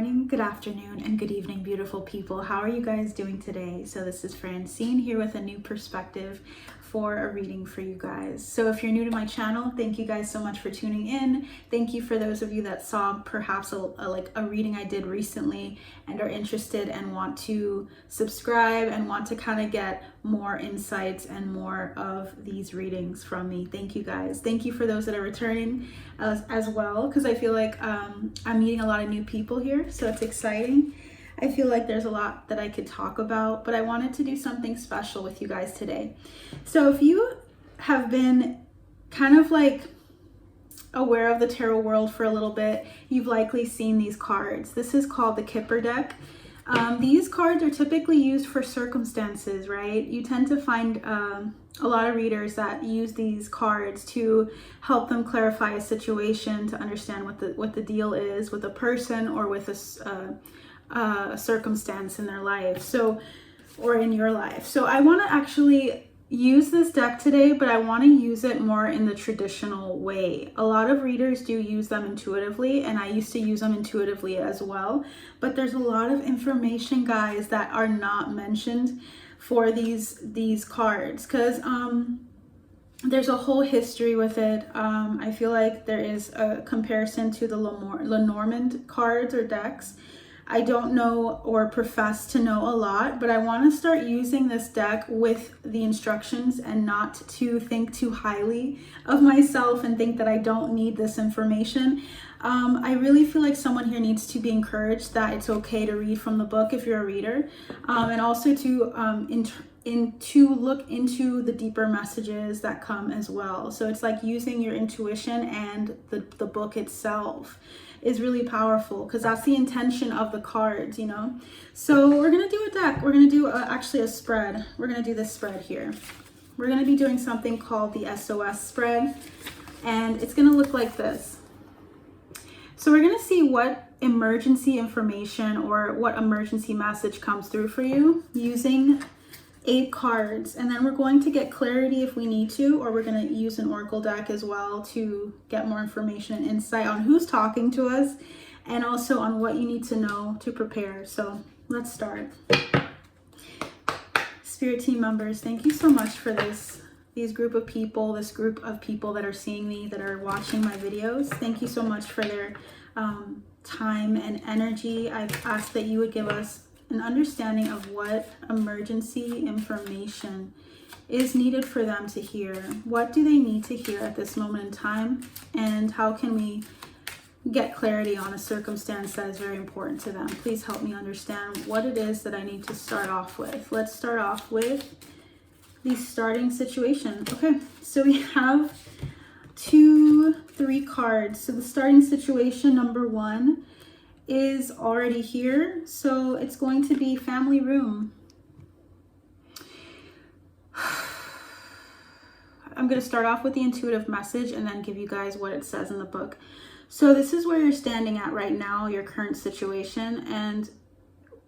morning, good afternoon, and good evening, beautiful people. How are you guys doing today? So this is Francine here with a new perspective for a reading for you guys. So if you're new to my channel, thank you guys so much for tuning in. Thank you for those of you that saw perhaps a reading I did recently and are interested and want to subscribe and want to kind of get more insights and more of these readings from me. Thank you guys. Thank you for those that are returning as well, because I feel like I'm meeting a lot of new people here, so it's exciting. I feel like there's a lot that I could talk about, but I wanted to do something special with you guys today. So if you have been kind of like aware of the tarot world for a little bit, you've likely seen these cards. This is called the Kipper deck. These cards are typically used for circumstances, right? You tend to find a lot of readers that use these cards to help them clarify a situation, to understand what the deal is with a person or with a circumstance in their life, or in your life. So I want to actually use this deck today, but I want to use it more in the traditional way. A lot of readers do use them intuitively, and I used to use them intuitively as well, but there's a lot of information, guys, that are not mentioned for these cards, because there's a whole history with it. I feel like there is a comparison to the Lenormand cards or decks. I don't know or profess to know a lot, but I want to start using this deck with the instructions and not to think too highly of myself and think that I don't need this information. I really feel like someone here needs to be encouraged that it's okay to read from the book if you're a reader, and also to look into the deeper messages that come as well. So it's like using your intuition, and the book itself is really powerful, because that's the intention of the cards, you know. So we're gonna do a deck. We're gonna do actually a spread. We're gonna do this spread here. We're gonna be doing something called the S.O.S spread, and it's gonna look like this. So we're gonna see what emergency information or what emergency message comes through for you using 8 cards, and then we're going to get clarity if we need to, or we're going to use an oracle deck as well to get more information and insight on who's talking to us, and also on what you need to know to prepare. So let's start. Spirit team members, thank you so much for this group of people that are seeing me, that are watching my videos. Thank you so much for their time and energy. I've asked that you would give us an understanding of what emergency information is needed for them to hear. What do they need to hear at this moment in time? And how can we get clarity on a circumstance that is very important to them? Please help me understand what it is that I need to start off with. Let's start off with the starting situation. Okay, so we have 3 cards. So the starting situation, number 1, is already here, so it's going to be family room. I'm going to start off with the intuitive message and then give you guys what it says in the book. So this is where you're standing at right now, your current situation, and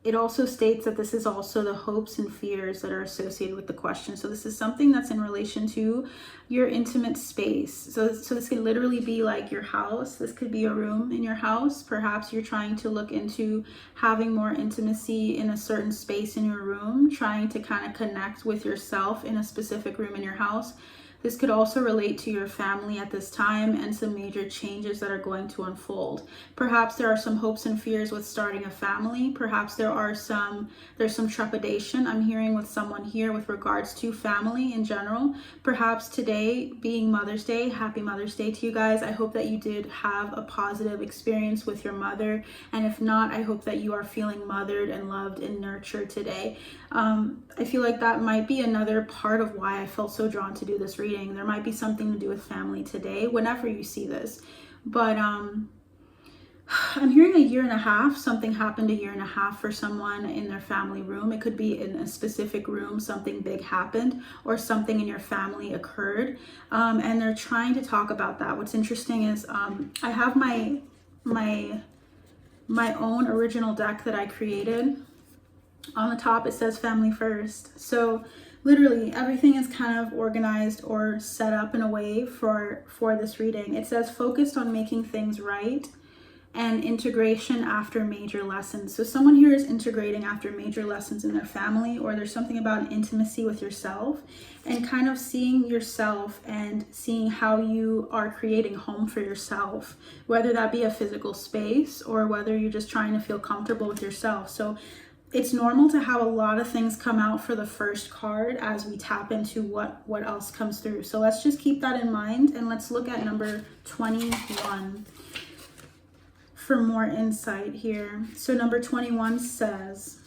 it also states that this is also the hopes and fears that are associated with the question. So this is something that's in relation to your intimate space. So this could literally be like your house. This could be a room in your house. Perhaps you're trying to look into having more intimacy in a certain space in your room, trying to kind of connect with yourself in a specific room in your house. This could also relate to your family at this time and some major changes that are going to unfold. Perhaps there are some hopes and fears with starting a family. Perhaps there's some trepidation I'm hearing with someone here with regards to family in general. Perhaps today being Mother's Day, happy Mother's Day to you guys. I hope that you did have a positive experience with your mother. And if not, I hope that you are feeling mothered and loved and nurtured today. I feel like that might be another part of why I felt so drawn to do this reading. There might be something to do with family today, whenever you see this. But I'm hearing a year and a half. Something happened a year and a half for someone in their family room. It could be in a specific room, something big happened, or something in your family occurred. And they're trying to talk about that. What's interesting is I have my own original deck that I created. On the top it says family first. So literally everything is kind of organized or set up in a way for this reading. It says focused on making things right and integration after major lessons. So someone here is integrating after major lessons in their family, or there's something about an intimacy with yourself and kind of seeing yourself and seeing how you are creating home for yourself, whether that be a physical space or whether you're just trying to feel comfortable with yourself. So it's normal to have a lot of things come out for the first card as we tap into what else comes through. So let's just keep that in mind, and let's look at number 21 for more insight here. So number 21 says,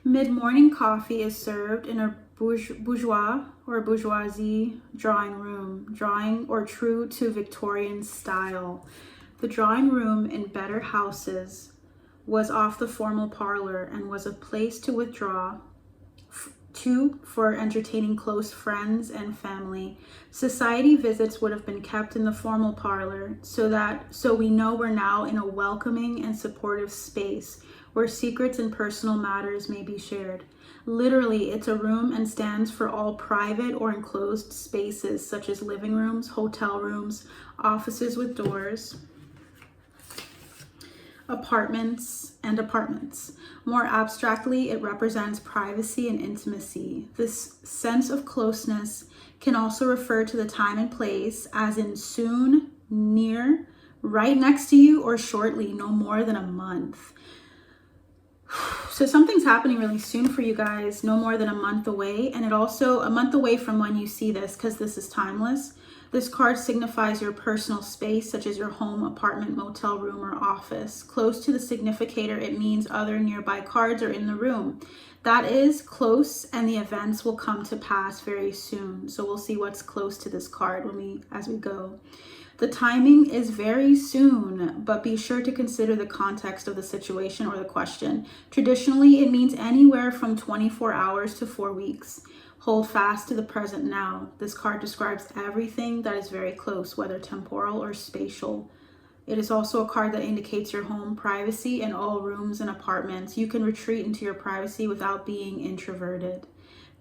mid-morning coffee is served in a bourgeois or bourgeoisie drawing room, drawing or true to Victorian style. The drawing room in better houses was off the formal parlor and was a place to withdraw to for entertaining close friends and family. Society visits would have been kept in the formal parlor, so we know we're now in a welcoming and supportive space where secrets and personal matters may be shared. Literally, it's a room and stands for all private or enclosed spaces such as living rooms, hotel rooms, offices with doors, apartments, and apartments. More abstractly, it represents privacy and intimacy. This sense of closeness can also refer to the time and place, as in soon, near, right next to you, or shortly, no more than a month. So something's happening really soon for you guys, no more than a month away. And it also a month away from when you see this, because this is timeless. This card signifies your personal space, such as your home, apartment, motel room, or office. Close to the significator, it means other nearby cards are in the room. That is close, and the events will come to pass very soon. So we'll see what's close to this card as we go. The timing is very soon, but be sure to consider the context of the situation or the question. Traditionally, it means anywhere from 24 hours to 4 weeks. Hold fast to the present now. This card describes everything that is very close, whether temporal or spatial. It is also a card that indicates your home, privacy in all rooms and apartments. You can retreat into your privacy without being introverted.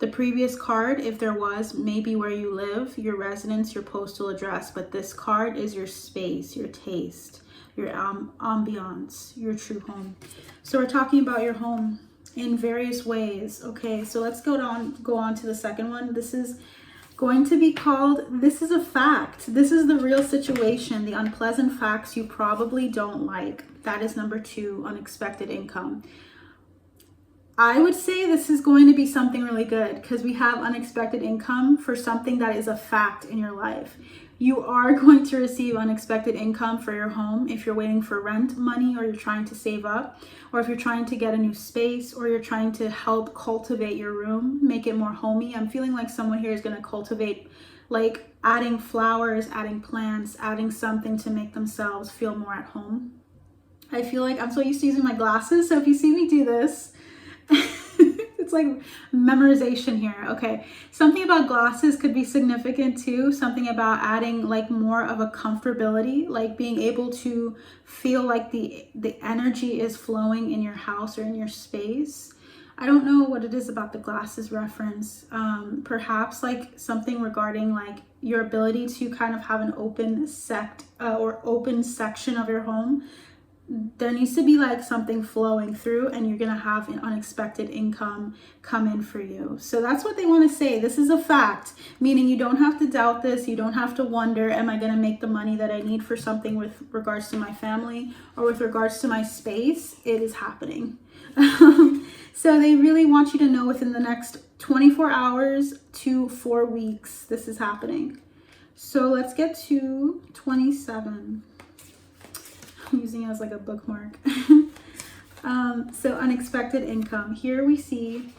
The previous card, if there was, may be where you live, your residence, your postal address, but this card is your space, your taste, your ambiance, your true home. So we're talking about your home in various ways. Okay, so let's go on to the second one. This is going to be called, this is a fact. This is the real situation, the unpleasant facts you probably don't like. That is number 2, unexpected income. I would say this is going to be something really good, because we have unexpected income for something that is a fact in your life. You are going to receive unexpected income for your home if you're waiting for rent money, or you're trying to save up, or if you're trying to get a new space, or you're trying to help cultivate your room, make it more homey. I'm feeling like someone here is going to cultivate, like adding flowers, adding plants, adding something to make themselves feel more at home. I feel like I'm so used to using my glasses, so if you see me do this, it's like memorization here. Okay, something about glasses could be significant too. Something about adding like more of a comfortability, like being able to feel like the energy is flowing in your house or in your space. I don't know what it is about the glasses reference. Perhaps like something regarding like your ability to kind of have an open open section of your home. There needs to be like something flowing through, and you're gonna have an unexpected income come in for you. So that's what they want to say. This is a fact, meaning you don't have to doubt this. You don't have to wonder, am I gonna make the money that I need for something with regards to my family or with regards to my space? It is happening. So they really want you to know within the next 24 hours to 4 weeks, this is happening. So let's get to 27. I'm using it as like a bookmark. So unexpected income. Here we see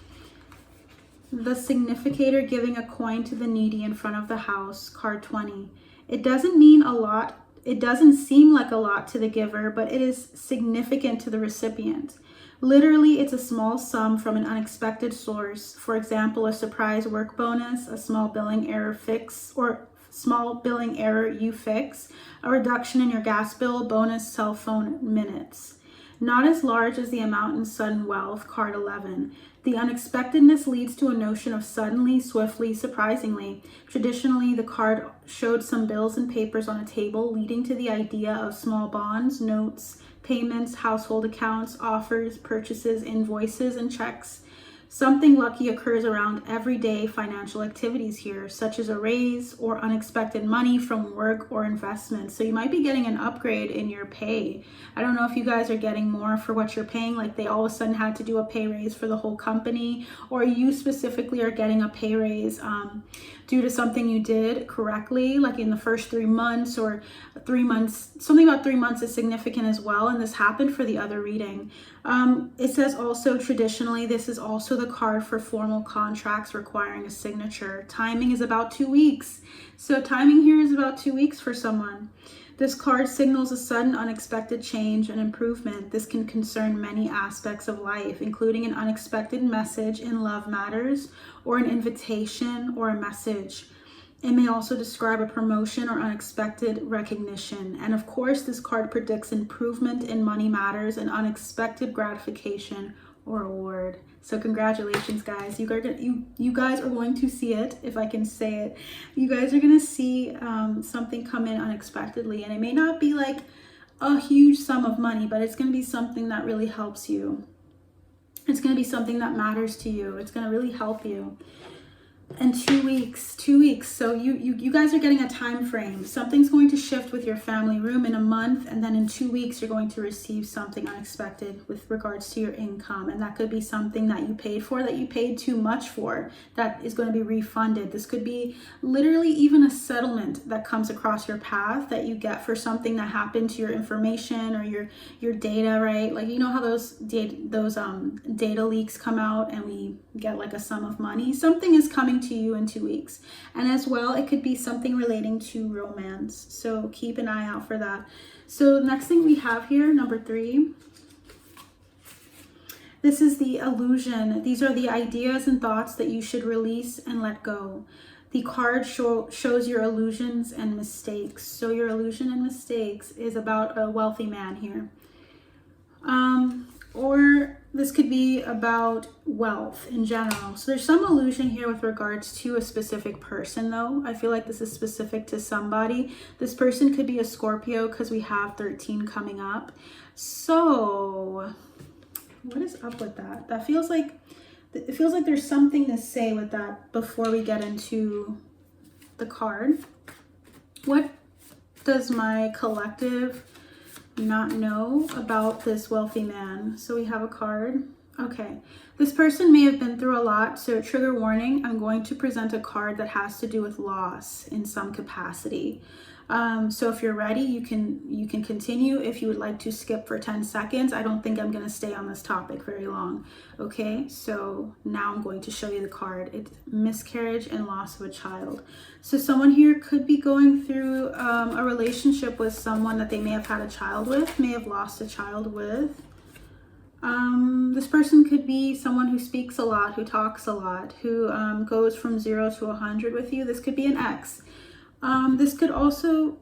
the significator giving a coin to the needy in front of the house, card 20. It doesn't mean a lot. It doesn't seem like a lot to the giver, but it is significant to the recipient. Literally, it's a small sum from an unexpected source. For example, a surprise work bonus, a small billing error you fix, a reduction in your gas bill, bonus cell phone minutes. Not as large as the amount in sudden wealth, card 11. The unexpectedness leads to a notion of suddenly, swiftly, surprisingly. Traditionally, the card showed some bills and papers on a table, leading to the idea of small bonds, notes, payments, household accounts, offers, purchases, invoices, and checks. Something lucky occurs around everyday financial activities here, such as a raise or unexpected money from work or investments. So you might be getting an upgrade in your pay. I don't know if you guys are getting more for what you're paying, like they all of a sudden had to do a pay raise for the whole company, or you specifically are getting a pay raise due to something you did correctly, like in the first 3 months or 3 months. Something about 3 months is significant as well, and this happened for the other reading. It says also traditionally, this is also the card for formal contracts requiring a signature. Timing is about 2 weeks. So timing here is about 2 weeks for someone. This card signals a sudden unexpected change and improvement. This can concern many aspects of life, including an unexpected message in love matters, or an invitation or a message. It may also describe a promotion or unexpected recognition. And of course, this card predicts improvement in money matters and unexpected gratification or award. So congratulations, guys. You guys are going to see it, if I can say it. You guys are going to see something come in unexpectedly. And it may not be like a huge sum of money, but it's going to be something that really helps you. It's going to be something that matters to you. It's going to really help you. And 2 weeks. So you guys are getting a time frame. Something's going to shift with your family room in a month, and then in 2 weeks you're going to receive something unexpected with regards to your income. And that could be something that you paid for, that you paid too much for, that is going to be refunded. This could be literally even a settlement that comes across your path that you get for something that happened to your information or your data, right? Like, you know how those data leaks come out and we get like a sum of money? Something is coming to you in 2 weeks. And as well, it could be something relating to romance. So keep an eye out for that. So next thing we have here, number 3. This is the illusion. These are the ideas and thoughts that you should release and let go. The card shows your illusions and mistakes. So your illusion and mistakes is about a wealthy man here. Or this could be about wealth in general. So there's some illusion here with regards to a specific person, though. I feel like this is specific to somebody. This person could be a Scorpio because we have 13 coming up. So what is up with that? It feels like there's something to say with that before we get into the card. What does my collective not know about this wealthy man? So we have a card. Okay, this person may have been through a lot, so trigger warning, I'm going to present a card that has to do with loss in some capacity. So if you're ready, you can continue. If you would like to skip for 10 seconds, I don't think I'm going to stay on this topic very long. Okay, so now I'm going to show you the card. It's miscarriage and loss of a child. So someone here could be going through a relationship with someone that they may have had a child with, may have lost a child with. This person could be someone who speaks a lot, who talks a lot, who goes from 0 to 100 with you. This could be an ex. This could also,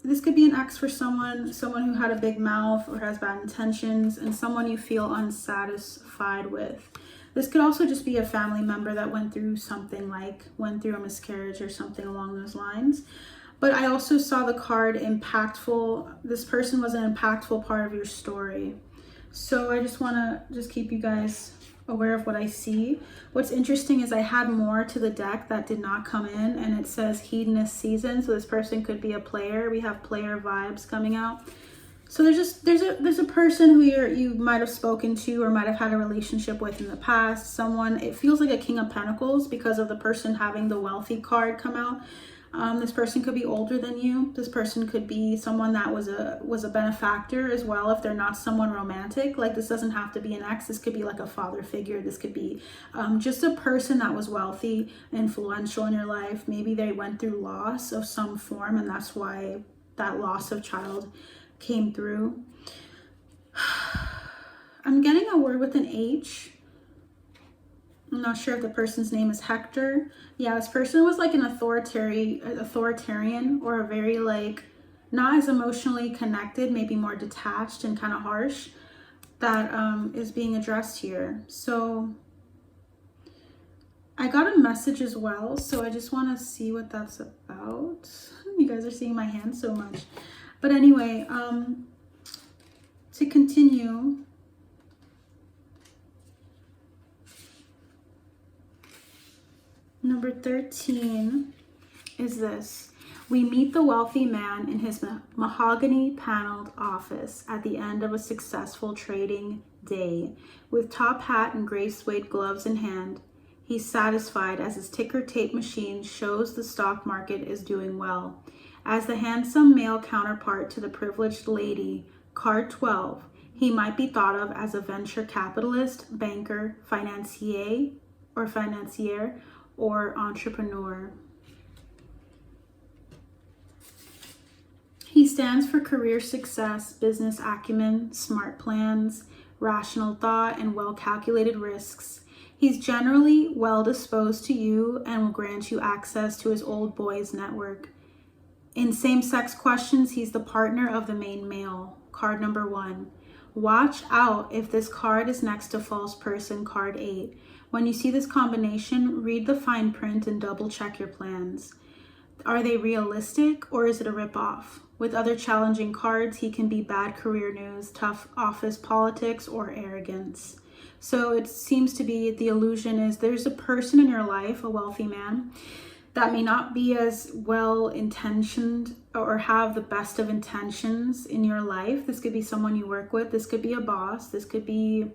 this could be an ex for someone who had a big mouth or has bad intentions, and someone you feel unsatisfied with. This could also just be a family member that went through something, like went through a miscarriage or something along those lines. But I also saw the card impactful. This person was an impactful part of your story. So I just want to keep you guys aware of what I see. What's interesting is I had more to the deck that did not come in, and it says hedonist season. So this person could be a player. We have player vibes coming out. So there's a person who you might have spoken to or might have had a relationship with in the past. Someone, it feels like a King of Pentacles because of the person having the wealthy card come out. This person could be older than you. This person could be someone that was a benefactor as well, if they're not someone romantic. Like, this doesn't have to be an ex. This could be like a father figure. This could be just a person that was wealthy, influential in your life. Maybe they went through loss of some form, and that's why that loss of child came through. I'm getting a word with an H. I'm not sure if the person's name is Hector. Yeah, this person was like an authoritarian, or a very like not as emotionally connected, maybe more detached and kind of harsh, that is being addressed here. So I got a message as well, so I just want to see what that's about. You guys are seeing my hand so much. But anyway, to continue, number 13 is this. We meet the wealthy man in his mahogany paneled office at the end of a successful trading day. With top hat and gray suede gloves in hand, he's satisfied as his ticker tape machine shows the stock market is doing well. As the handsome male counterpart to the privileged lady, card 12, he might be thought of as a venture capitalist, banker, financier, or entrepreneur. He stands for career success, business acumen, smart plans, rational thought, and well-calculated risks. He's generally well disposed to you and will grant you access to his old boys network. In same-sex questions, he's the partner of the main male. Card number 1. Watch out if this card is next to false person, card 8. When you see this combination, read the fine print and double check your plans. Are they realistic or is it a ripoff? With other challenging cards, he can be bad career news, tough office politics, or arrogance. So it seems to be the illusion is there's a person in your life, a wealthy man, that may not be as well intentioned or have the best of intentions in your life. This could be someone you work with. This could be a boss. This could be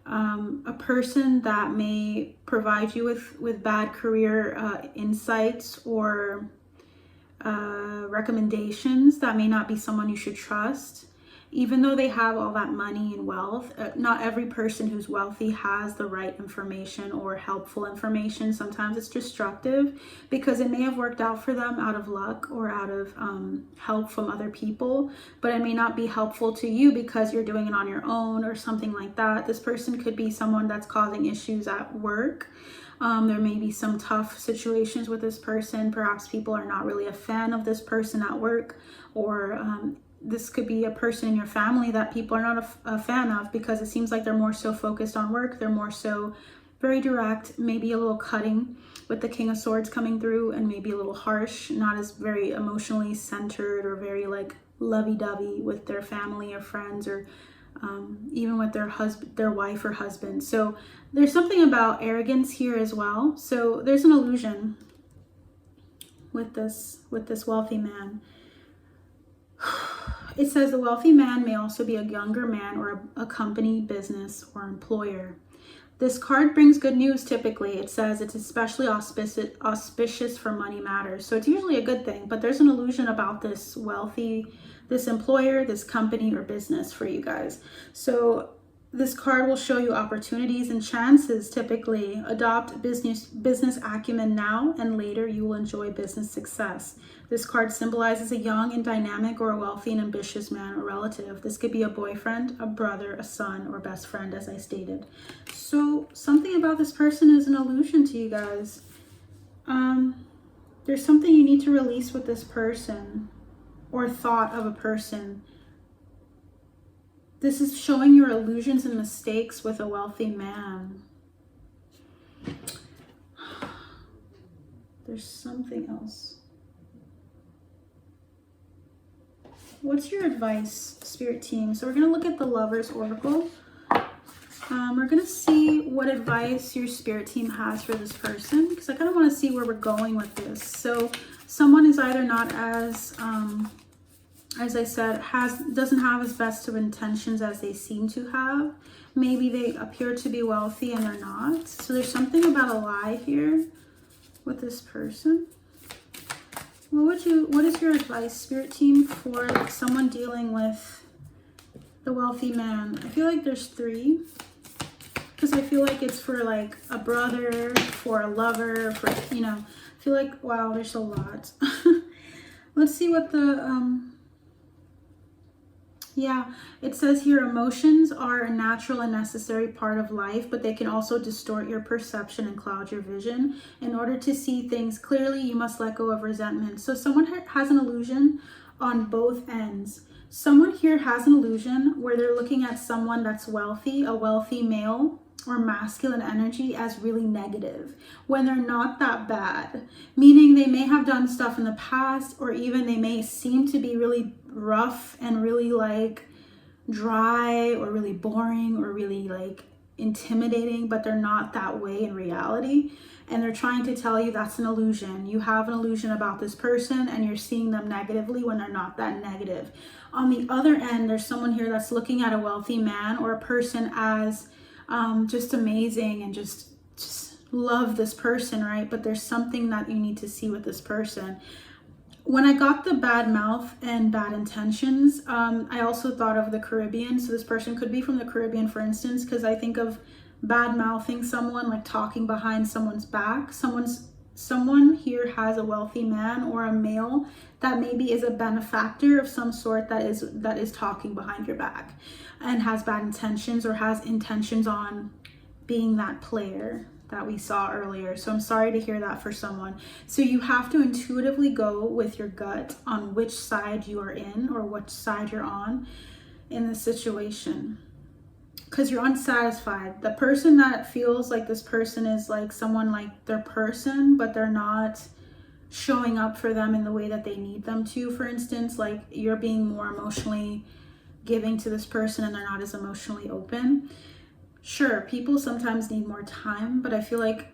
a person that may provide you with bad career insights or recommendations that may not be someone you should trust. Even though they have all that money and wealth, not every person who's wealthy has the right information or helpful information. Sometimes it's destructive because it may have worked out for them out of luck or out of help from other people, but it may not be helpful to you because you're doing it on your own or something like that. This person could be someone that's causing issues at work. There may be some tough situations with this person. Perhaps people are not really a fan of this person at work, or this could be a person in your family that people are not a fan of because it seems like they're more so focused on work. They're more so very direct, maybe a little cutting with the King of Swords coming through, and maybe a little harsh, not as very emotionally centered or very like lovey-dovey with their family or friends, or even with their wife or husband. So there's something about arrogance here as well. So there's an illusion with this wealthy man. It says the wealthy man may also be a younger man or a company, business, or employer. This card brings good news typically. It says it's especially auspicious for money matters. So it's usually a good thing, but there's an illusion about this employer, this company or business for you guys. So this card will show you opportunities and chances typically. Adopt business acumen now, and later you will enjoy business success. This card symbolizes a young and dynamic or a wealthy and ambitious man or relative. This could be a boyfriend, a brother, a son, or best friend, as I stated. So something about this person is an illusion to you guys. There's something you need to release with this person or thought of a person. This is showing your illusions and mistakes with a wealthy man. There's something else. What's your advice, Spirit Team? So we're going to look at the Lover's Oracle. We're going to see what advice your Spirit Team has for this person, because I kind of want to see where we're going with this. So someone is either not as I said, doesn't have as best of intentions as they seem to have. Maybe they appear to be wealthy and they're not. So there's something about a lie here with this person. What is your advice, Spirit Team, for someone dealing with the wealthy man? I feel like there's 3, because I feel like it's for like a brother, for a lover, for, I feel like, wow, there's a lot. Let's see what the, yeah, it says here, emotions are a natural and necessary part of life, but they can also distort your perception and cloud your vision. In order to see things clearly, you must let go of resentment. So someone has an illusion on both ends. Someone here has an illusion where they're looking at someone that's wealthy, a wealthy male, or masculine energy as really negative when they're not that bad. Meaning they may have done stuff in the past, or even they may seem to be really rough and really like dry or really boring or really like intimidating, but they're not that way in reality. And they're trying to tell you that's an illusion. You have an illusion about this person and you're seeing them negatively when they're not that negative. On the other end, there's someone here that's looking at a wealthy man or a person as just amazing and just love this person, right? But there's something that you need to see with this person. When I got the bad mouth and bad intentions, I also thought of the Caribbean. So this person could be from the Caribbean, for instance, because I think of bad mouthing someone, like talking behind someone's back. Someone here has a wealthy man or a male that maybe is a benefactor of some sort that is talking behind your back and has bad intentions or has intentions on being that player that we saw earlier. So I'm sorry to hear that for someone. So you have to intuitively go with your gut on which side you are in or which side you're on in this situation, because you're unsatisfied. The person that feels like this person is like someone like their person, but they're not showing up for them in the way that they need them to. For instance, like you're being more emotionally giving to this person and they're not as emotionally open. Sure, people sometimes need more time, but I feel like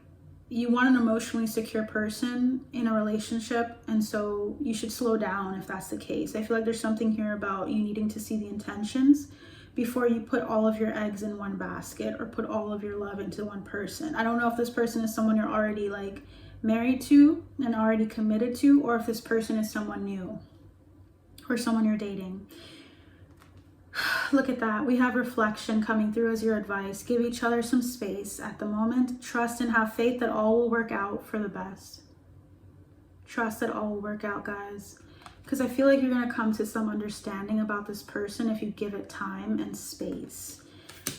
you want an emotionally secure person in a relationship, and so you should slow down if that's the case. I feel like there's something here about you needing to see the intentions before you put all of your eggs in one basket or put all of your love into one person. I don't know if this person is someone you're already like married to and already committed to, or if this person is someone new or someone you're dating. Look at that. We have reflection coming through as your advice. Give each other some space at the moment. Trust and have faith that all will work out for the best. Trust that all will work out, guys. Because I feel like you're going to come to some understanding about this person if you give it time and space.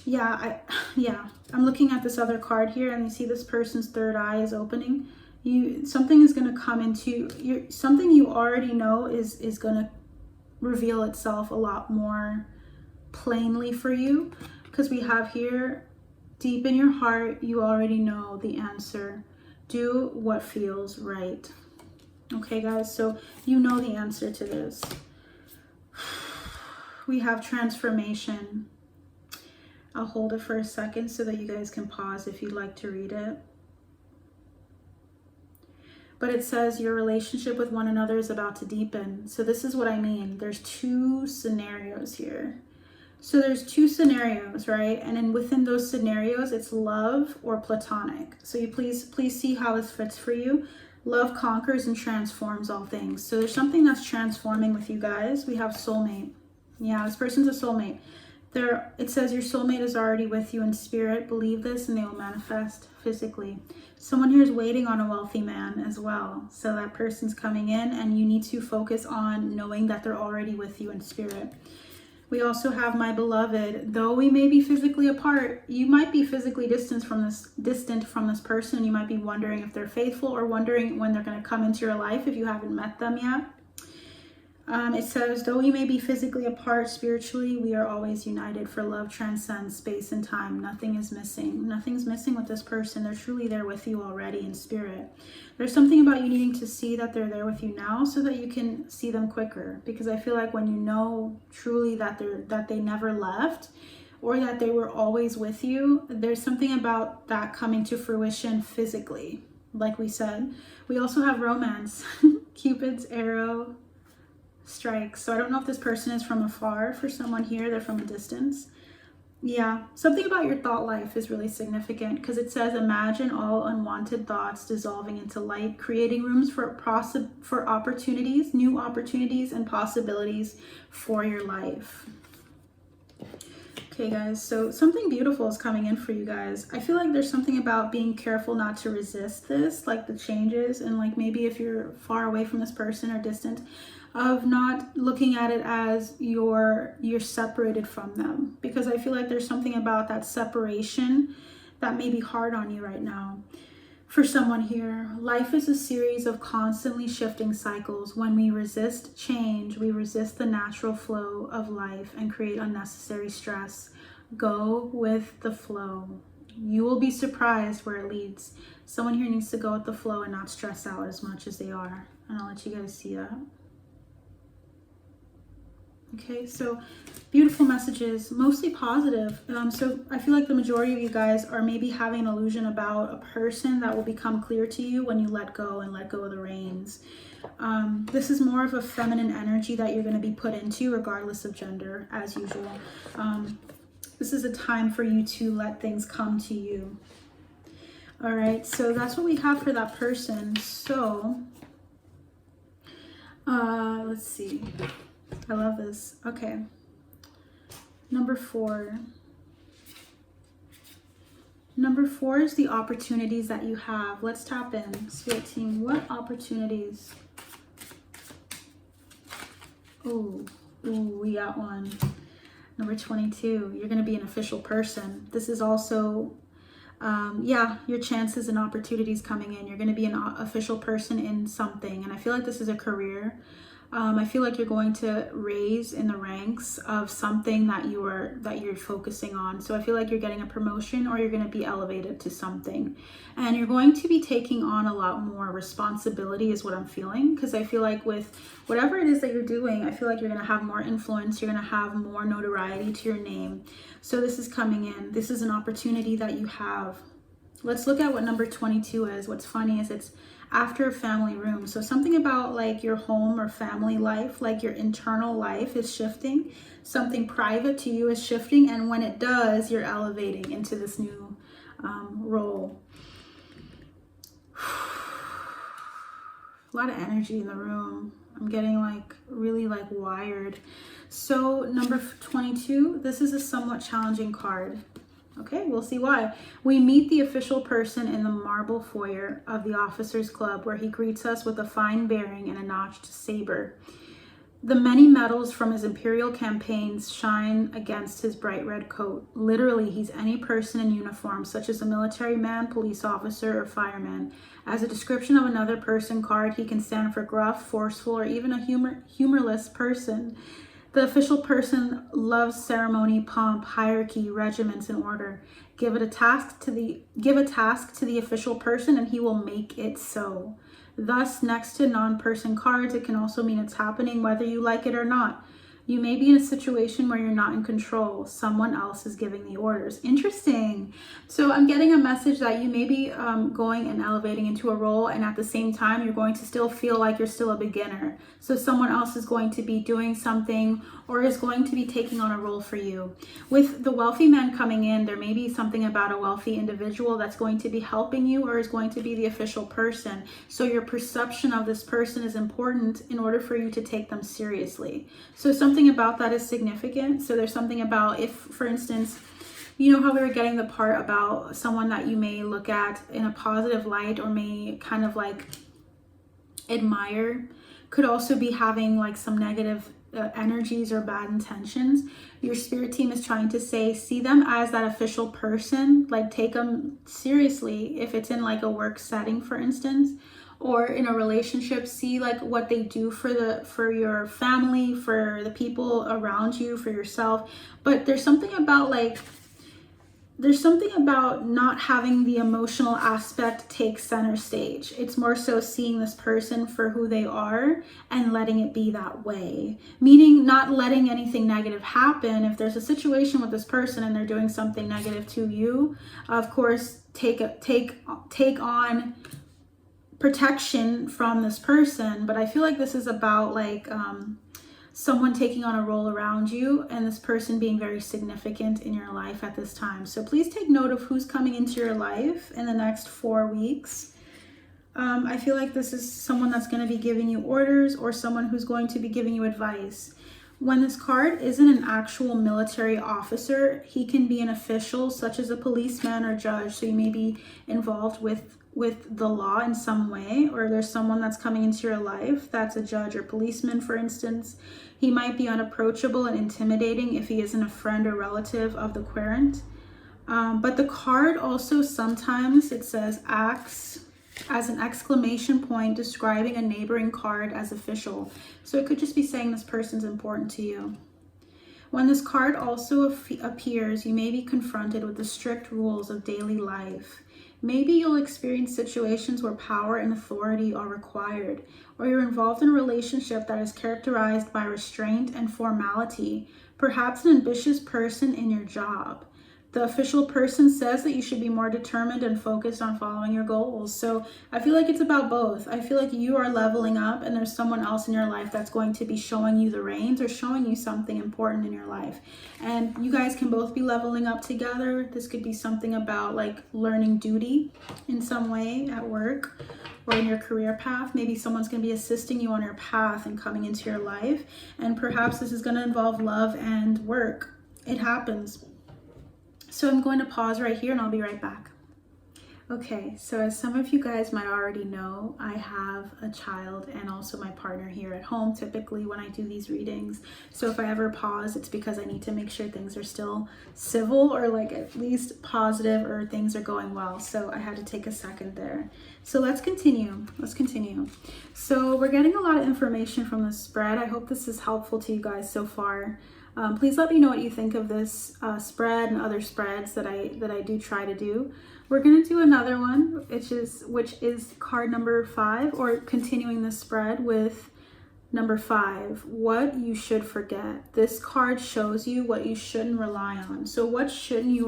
I'm looking at this other card here, and you see this person's third eye is opening. Something is going to come into something you already know is going to reveal itself a lot more plainly for you, because we have here, deep in your heart, you already know the answer. Do what feels right. Okay, guys, so you know the answer to this. We have transformation. I'll hold it for a second so that you guys can pause if you'd like to read it. But it says your relationship with one another is about to deepen. So this is what I mean. There's two scenarios here. So there's two scenarios, right? And then within those scenarios, it's love or platonic. So you please see how this fits for you. Love conquers and transforms all things. So there's something that's transforming with you guys. We have soulmate. Yeah, this person's a soulmate. It says your soulmate is already with you in spirit. Believe this and they will manifest physically. Someone here is waiting on a wealthy man as well. So that person's coming in and you need to focus on knowing that they're already with you in spirit. We also have my beloved. Though we may be physically apart, you might be physically distant from this person. You might be wondering if they're faithful or wondering when they're going to come into your life if you haven't met them yet. It says, though we may be physically apart, spiritually, we are always united, for love transcends space and time. Nothing is missing. Nothing's missing with this person. They're truly there with you already in spirit. There's something about you needing to see that they're there with you now so that you can see them quicker. Because I feel like when you know truly that they never left or that they were always with you, there's something about that coming to fruition physically. Like we said, we also have romance. Cupid's arrow strikes. So I don't know if this person is from afar. For someone here, they're from a distance. Yeah, something about your thought life is really significant because it says, imagine all unwanted thoughts dissolving into light, creating rooms for opportunities, new opportunities and possibilities for your life. Okay, guys, so something beautiful is coming in for you guys. I feel like there's something about being careful not to resist this, like the changes, and like maybe if you're far away from this person or distant, of not looking at it as you're separated from them, because I feel like there's something about that separation that may be hard on you right now. For someone here, life is a series of constantly shifting cycles. When we resist change, we resist the natural flow of life and create unnecessary stress. Go with the flow. You will be surprised where it leads. Someone here needs to go with the flow and not stress out as much as they are. And I'll let you guys see that. Okay, so beautiful messages, mostly positive. So I feel like the majority of you guys are maybe having an illusion about a person that will become clear to you when you let go and let go of the reins. This is more of a feminine energy that you're going to be put into regardless of gender, as usual. This is a time for you to let things come to you. All right, so that's what we have for that person. So let's see. I love this. Okay. Number 4. Number 4 is the opportunities that you have. Let's tap in. Spirit team, what opportunities? Ooh, we got one. Number 22, you're going to be an official person. This is also, your chances and opportunities coming in. You're going to be an official person in something. And I feel like this is a career. I feel like you're going to raise in the ranks of something that you're focusing on. So I feel like you're getting a promotion or you're going to be elevated to something. And you're going to be taking on a lot more responsibility is what I'm feeling. Because I feel like with whatever it is that you're doing, I feel like you're going to have more influence. You're going to have more notoriety to your name. So this is coming in. This is an opportunity that you have. Let's look at what number 22 is. What's funny is it's after a family room. So something about like your home or family life, like your internal life is shifting. Something private to you is shifting. And when it does, you're elevating into this new role. A lot of energy in the room. I'm getting like really like wired. So number 22, this is a somewhat challenging card. Okay, we'll see why. We meet the official person in the marble foyer of the officers' club where he greets us with a fine bearing and a notched saber. The many medals from his imperial campaigns shine against his bright red coat. Literally, he's any person in uniform, such as a military man, police officer, or fireman. As a description of another person card, he can stand for gruff, forceful, or even a humorless person. The official person loves ceremony, pomp, hierarchy, regiments, and order. Give a task to the official person and he will make it so. Thus, next to non-person cards, it can also mean it's happening whether you like it or not. You may be in a situation where you're not in control. Someone else is giving the orders. Interesting. So I'm getting a message that you may be going and elevating into a role, and at the same time, you're going to still feel like you're still a beginner. So someone else is going to be doing something or is going to be taking on a role for you. With the wealthy man coming in, there may be something about a wealthy individual that's going to be helping you or is going to be the official person. So your perception of this person is important in order for you to take them seriously. So something about that is significant. So there's something about if, for instance, you know how we were getting the part about someone that you may look at in a positive light or may kind of like admire, could also be having like some negative energies or bad intentions. Your spirit team is trying to say, see them as that official person, like take them seriously. If it's in like a work setting, for instance, or in a relationship, see like what they do for your family, for the people around you, for yourself. But there's something about not having the emotional aspect take center stage. It's more so seeing this person for who they are and letting it be that way. Meaning not letting anything negative happen. If there's a situation with this person and they're doing something negative to you, of course, take on protection from this person. But I feel like this is about like someone taking on a role around you and this person being very significant in your life at this time. So please take note of who's coming into your life in the next 4 weeks. I feel like this is someone that's going to be giving you orders or someone who's going to be giving you advice. When this card isn't an actual military officer, he can be an official such as a policeman or judge. So you may be involved with the law in some way, or there's someone that's coming into your life that's a judge or policeman, for instance. He might be unapproachable and intimidating if he isn't a friend or relative of the querent. But the card also sometimes, it says, acts as an exclamation point describing a neighboring card as official. So it could just be saying this person's important to you. When this card also appears, you may be confronted with the strict rules of daily life. Maybe you'll experience situations where power and authority are required, or you're involved in a relationship that is characterized by restraint and formality, perhaps an ambitious person in your job. The official person says that you should be more determined and focused on following your goals. So I feel like it's about both. I feel like you are leveling up and there's someone else in your life that's going to be showing you the reins or showing you something important in your life. And you guys can both be leveling up together. This could be something about like learning duty in some way at work or in your career path. Maybe someone's going to be assisting you on your path and coming into your life. And perhaps this is going to involve love and work. It happens. So I'm going to pause right here and I'll be right back. Okay, so as some of you guys might already know, I have a child and also my partner here at home typically when I do these readings. So if I ever pause, it's because I need to make sure things are still civil or like at least positive or things are going well. So I had to take a second there. So let's continue. So we're getting a lot of information from the spread. I hope this is helpful to you guys so far. Please let me know what you think of this spread and other spreads that I do try to do. We're going to do another one, which is card number 5, or continuing the spread with number 5, what you should forget. This card shows you what you shouldn't rely on. So what shouldn't you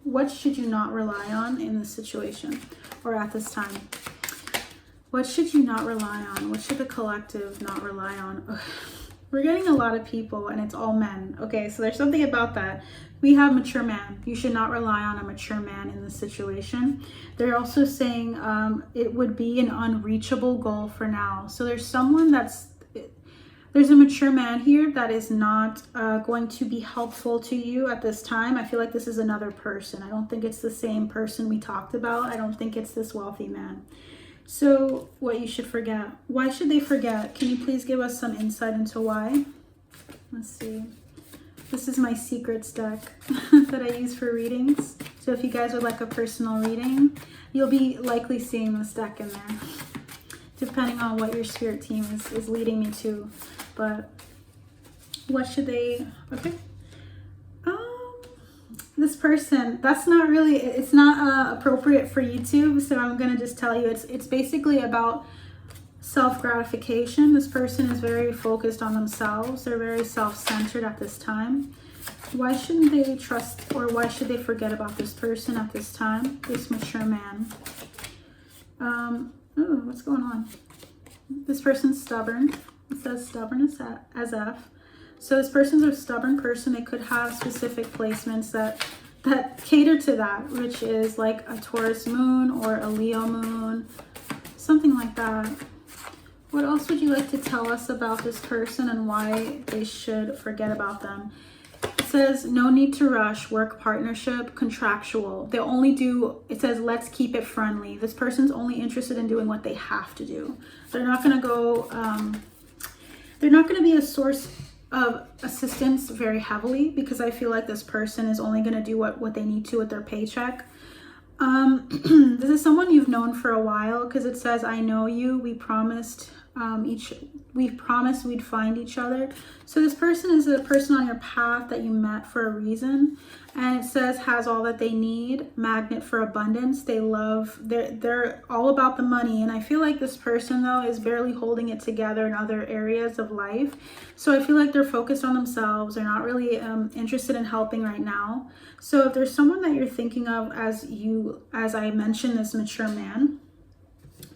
what should you not rely on in this situation or at this time? What should you not rely on? What should the collective not rely on? Ugh. We're getting a lot of people and it's all men. Okay, so there's something about that. We have mature man. You should not rely on a mature man in this situation. They're also saying it would be an unreachable goal for now. So there's someone there's a mature man here that is not going to be helpful to you at this time. I feel like this is another person. I don't think it's the same person we talked about. I don't think it's this wealthy man. So what you should forget. Why should they forget? Can you please give us some insight into why? Let's see. This is my secrets deck that I use for readings. So if you guys would like a personal reading, you'll be likely seeing this deck in there, depending on what your spirit team is leading me to. But what should they, okay. This person, that's not really, it's not appropriate for YouTube, so I'm going to just tell you, it's basically about self-gratification. This person is very focused on themselves. They're very self-centered at this time. Why shouldn't they trust, or why should they forget about this person at this time, this mature man? Oh, what's going on? This person's stubborn. It says stubborn as F. So this person's a stubborn person. They could have specific placements that cater to that, which is like a Taurus moon or a Leo moon, something like that. What else would you like to tell us about this person and why they should forget about them? It says no need to rush, work partnership, contractual. They only do, it says let's keep it friendly. This person's only interested in doing what they have to do. They're not going to go, they're not going to be a source of assistance very heavily, because I feel like this person is only going to do what they need to with their paycheck. This is someone you've known for a while, because it says I know you, we promised we'd find each other. So this person is a person on your path that you met for a reason, and it says has all that they need, magnet for abundance. They're all about the money, and I feel like this person though is barely holding it together in other areas of life. So I feel like they're focused on themselves. They're not really interested in helping right now. So if there's someone that you're thinking of as I mentioned, this mature man,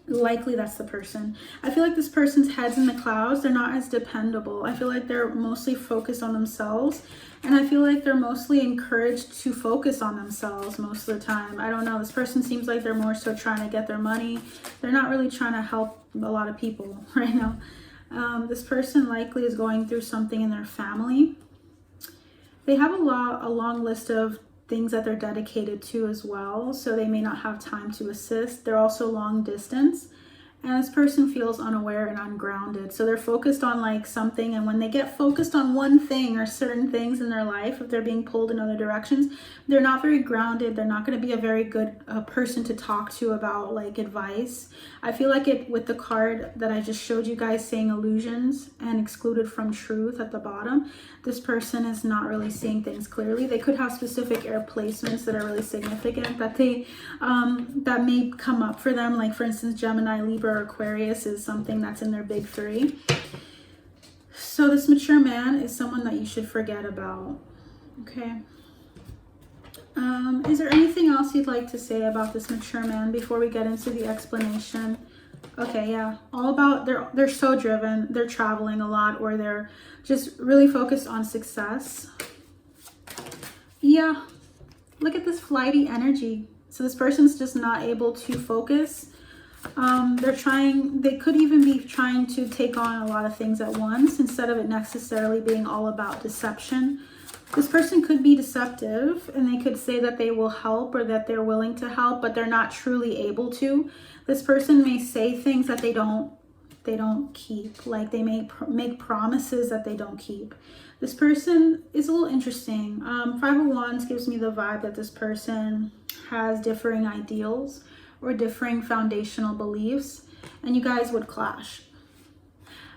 likely that's the person. I feel like this person's head's in the clouds. They're not as dependable. I feel like they're mostly focused on themselves, and I feel like they're mostly encouraged to focus on themselves most of the time. I don't know. This person seems like they're more so trying to get their money. They're not really trying to help a lot of people right now. This person likely is going through something in their family. They have a long list of things that they're dedicated to as well, so they may not have time to assist. They're also long distance, And this person feels unaware and ungrounded. So they're focused on like something, and when they get focused on one thing or certain things in their life, if they're being pulled in other directions, they're not very grounded. They're not going to be a very good person to talk to about like advice. I feel like it with the card that I just showed you guys saying illusions and excluded from truth at the bottom, this person is not really seeing things clearly. They could have specific air placements that are really significant that they that may come up for them. Like for instance, Gemini, Libra, or Aquarius is something that's in their big three. So this mature man is someone that you should forget about. Okay. Is there anything else you'd like to say about this mature man before we get into the explanation? Okay, yeah, all about they're so driven, they're traveling a lot, or they're just really focused on success. Yeah, look at this flighty energy. So this person's just not able to focus. They could even be trying to take on a lot of things at once instead of it necessarily being all about deception. This person could be deceptive, and they could say that they will help or that they're willing to help, but they're not truly able to. This person may say things that they don't keep. Like they may make promises that they don't keep. This person is a little interesting. Five of Wands gives me the vibe that this person has differing ideals or differing foundational beliefs, and you guys would clash.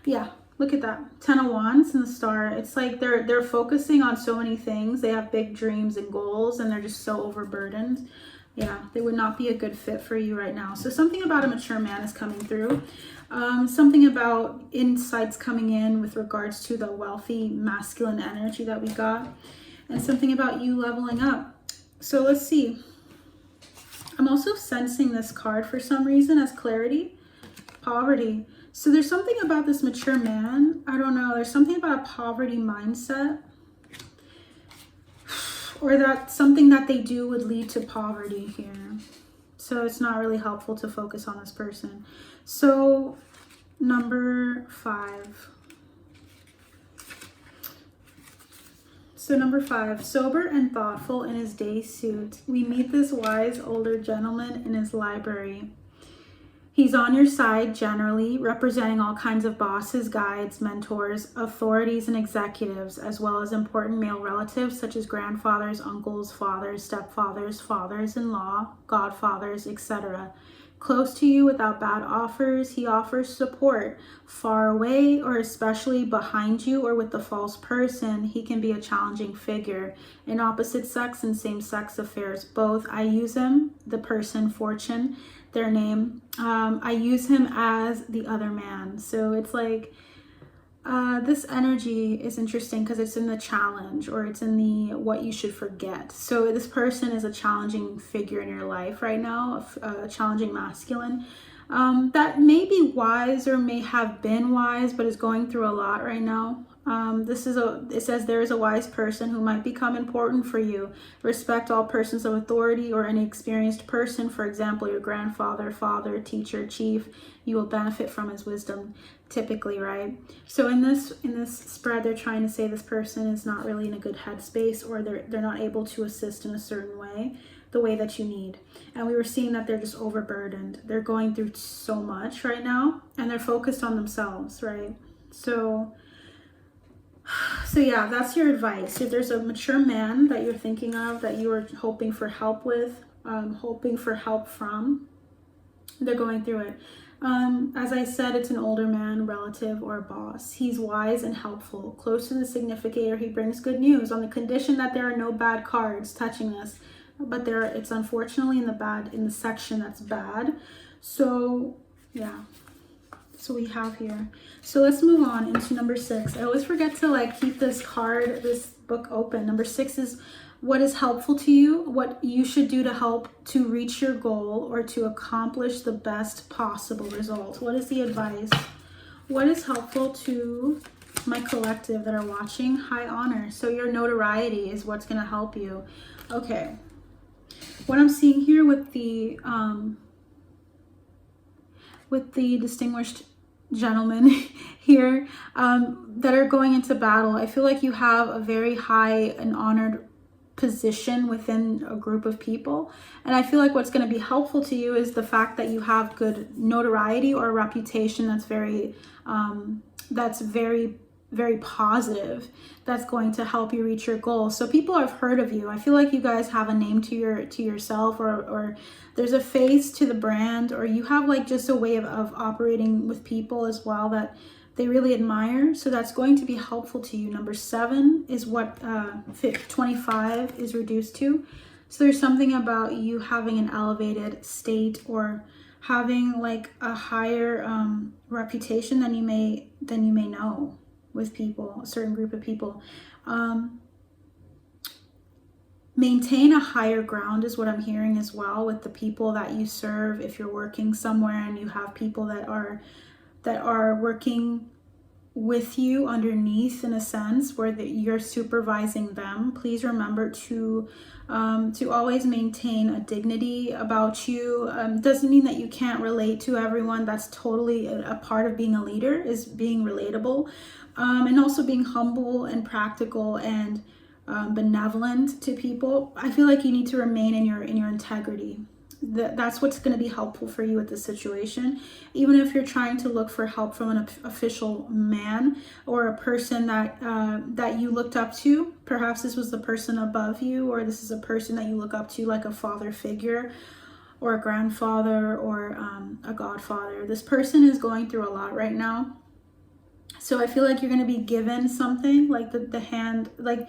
Yeah. Look at that, 10 of Wands and the Star. It's like they're focusing on so many things. They have big dreams and goals, and they're just so overburdened. Yeah, they would not be a good fit for you right now. So something about a mature man is coming through. Something about insights coming in with regards to the wealthy masculine energy that we got, and something about you leveling up. So let's see. I'm also sensing this card for some reason as clarity, poverty. So there's something about this mature man. I don't know. There's something about a poverty mindset, or that something that they do would lead to poverty here. So it's not really helpful to focus on this person. So number 5. So number 5, sober and thoughtful in his day suit, we meet this wise older gentleman in his library. He's on your side generally, representing all kinds of bosses, guides, mentors, authorities, and executives, as well as important male relatives such as grandfathers, uncles, fathers, stepfathers, fathers-in-law, godfathers, etc. Close to you without bad offers, he offers support. Far away or especially behind you or with the false person, he can be a challenging figure. In opposite sex and same-sex affairs, both. I use him, the person, fortune, their name. I use him as the other man. So it's like this energy is interesting because it's in the challenge, or it's in the what you should forget. So this person is a challenging figure in your life right now, a challenging masculine that may be wise or may have been wise, but is going through a lot right now. It says there is a wise person who might become important for you. Respect all persons of authority or any experienced person, for example, your grandfather, father, teacher, chief. You will benefit from his wisdom, typically, right? So in this spread, they're trying to say this person is not really in a good headspace, or they're not able to assist in a certain way, the way that you need. And we were seeing that they're just overburdened. They're going through so much right now, and they're focused on themselves, right? So yeah, that's your advice. If there's a mature man that you're thinking of, that you are hoping for help with, hoping for help from, they're going through it. As I said, it's an older man, relative, or boss. He's wise and helpful. Close to the significator, he brings good news on the condition that there are no bad cards touching this. But it's unfortunately in the section that's bad. So yeah. So we have here. So let's move on into number 6. I always forget to keep this book open. Number 6 is what is helpful to you, what you should do to help to reach your goal or to accomplish the best possible result. What is the advice? What is helpful to my collective that are watching? High honor. So your notoriety is what's going to help you. Okay. What I'm seeing here with the distinguished gentlemen here that are going into battle, I feel like you have a very high and honored position within a group of people. And I feel like what's going to be helpful to you is the fact that you have good notoriety or a reputation that's very very positive, that's going to help you reach your goal. So people have heard of you. I feel like you guys have a name to yourself, or there's a face to the brand, or you have like just a way of operating with people as well that they really admire. So that's going to be helpful to you. Number 7 is what 25 is reduced to. So there's something about you having an elevated state or having like a higher reputation than you may know with people, a certain group of people. Maintain a higher ground is what I'm hearing as well with the people that you serve. If you're working somewhere and you have people that are working with you underneath, in a sense, where you're supervising them, please remember to always maintain a dignity about you. Doesn't mean that you can't relate to everyone. That's totally a part of being a leader, is being relatable, and also being humble and practical and benevolent to people. I feel like you need to remain in your integrity. That's what's going to be helpful for you with this situation. Even if you're trying to look for help from an official man or a person that you looked up to, perhaps this was the person above you, or this is a person that you look up to, like a father figure or a grandfather or a godfather. This person is going through a lot right now. So I feel like you're going to be given something, like the hand, like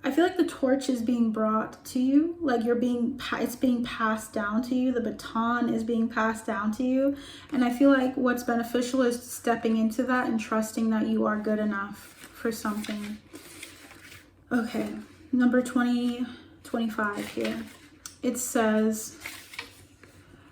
I feel like the torch is being brought to you, like it's being passed down to you. The baton is being passed down to you. And I feel like what's beneficial is stepping into that and trusting that you are good enough for something. Okay, number 25 here. It says,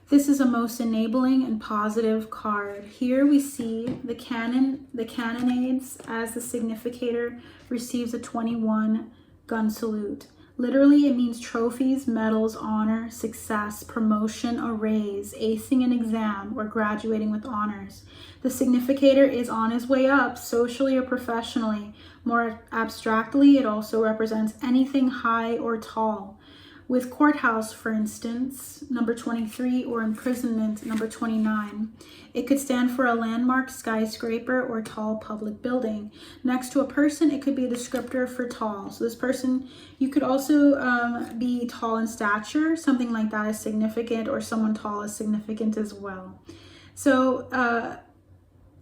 this is a most enabling and positive card. Here we see the cannonades as the significator receives a 21 gun salute. Literally, it means trophies, medals, honor, success, promotion, a raise, acing an exam, or graduating with honors. The significator is on his way up, socially or professionally. More abstractly, it also represents anything high or tall. With courthouse, for instance, number 23, or imprisonment, number 29. It could stand for a landmark, skyscraper, or tall public building. Next to a person, it could be a descriptor for tall. So this person, you could also be tall in stature. Something like that is significant, or someone tall is significant as well. So,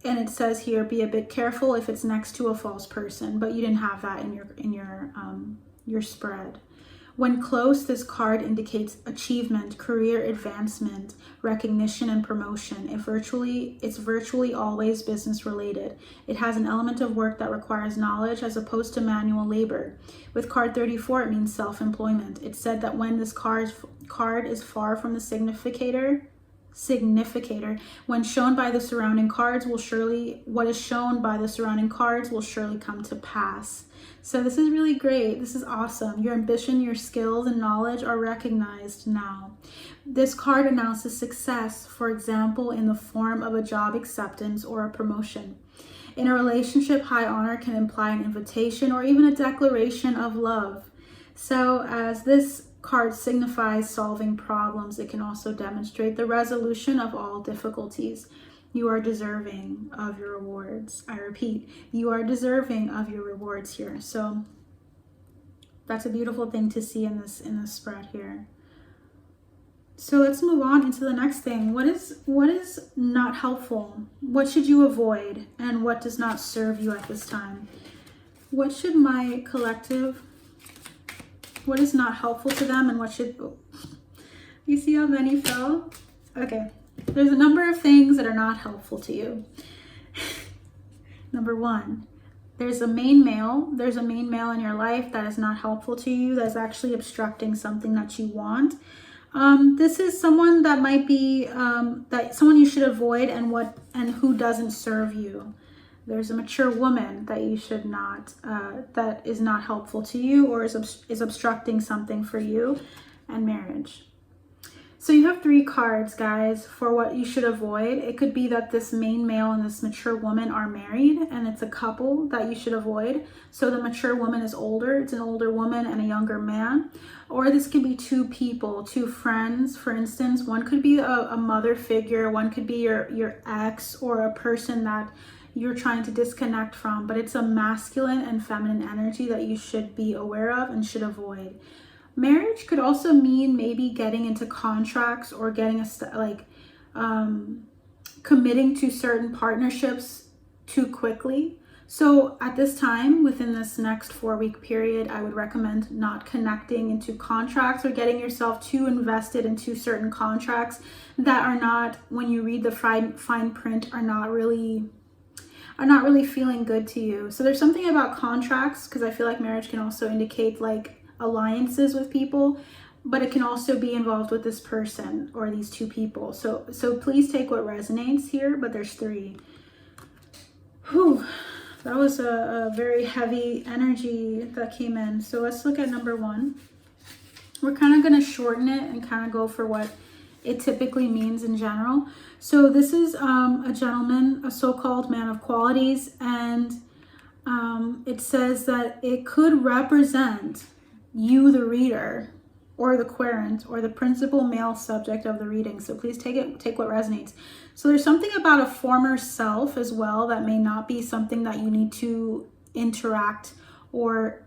and it says here, be a bit careful if it's next to a false person, but you didn't have that in your spread. When close, this card indicates achievement, career advancement, recognition, and promotion. It's virtually always business related. It has an element of work that requires knowledge as opposed to manual labor. With card 34, it means self-employment. It's said that when this card is far from the significator, when shown by the surrounding cards what is shown by the surrounding cards will surely come to pass. So this is really great. This is awesome. Your ambition, your skills, and knowledge are recognized now. This card announces success, for example, in the form of a job acceptance or a promotion. In a relationship, high honor can imply an invitation or even a declaration of love. So as this card signifies solving problems, it can also demonstrate the resolution of all difficulties. You are deserving of your rewards. I repeat, you are deserving of your rewards here. So that's a beautiful thing to see in this spread here. So let's move on into the next thing. What is not helpful? What should you avoid? And what does not serve you at this time? What should my collective, what is not helpful to them, and what should, you see how many fell? Okay. There's a number of things that are not helpful to you. Number 1, there's a main male in your life that is not helpful to you, that's actually obstructing something that you want. This is someone that might be someone you should avoid, and who doesn't serve you. There's a mature woman that you should not, that is not helpful to you, or is obstructing something for you and marriage. So you have 3 cards, guys, for what you should avoid. It could be that this main male and this mature woman are married and it's a couple that you should avoid. So the mature woman is older. It's an older woman and a younger man. Or this could be 2 people, 2 friends, for instance. One could be a mother figure. One could be your ex or a person that you're trying to disconnect from. But it's a masculine and feminine energy that you should be aware of and should avoid. Marriage could also mean maybe getting into contracts or getting committing to certain partnerships too quickly. So at this time, within this next 4-week period, I would recommend not connecting into contracts or getting yourself too invested into certain contracts that are not, when you read the fine print, are not really feeling good to you. So there's something about contracts, because I feel like marriage can also indicate like alliances with people, but it can also be involved with this person or these 2 people. So please take what resonates here, but there's 3. Whew, that was a very heavy energy that came in. So let's look at number 1. We're kind of going to shorten it and kind of go for what it typically means in general. So this is a gentleman, a so-called man of qualities, and it says that it could represent you, the reader, or the querent, or the principal male subject of the reading. So please take what resonates. So there's something about a former self as well that may not be something that you need to interact or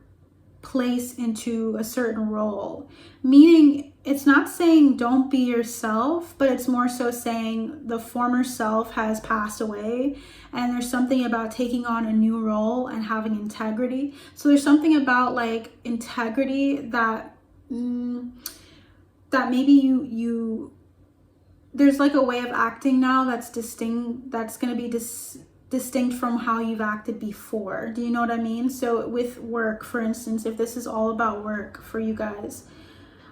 place into a certain role. Meaning, it's not saying don't be yourself, but it's more so saying the former self has passed away and there's something about taking on a new role and having integrity. So there's something about like integrity that that maybe you there's like a way of acting now that's distinct, that's going to be distinct from how you've acted before. Do you know what I mean? So with work, for instance, if this is all about work for you guys,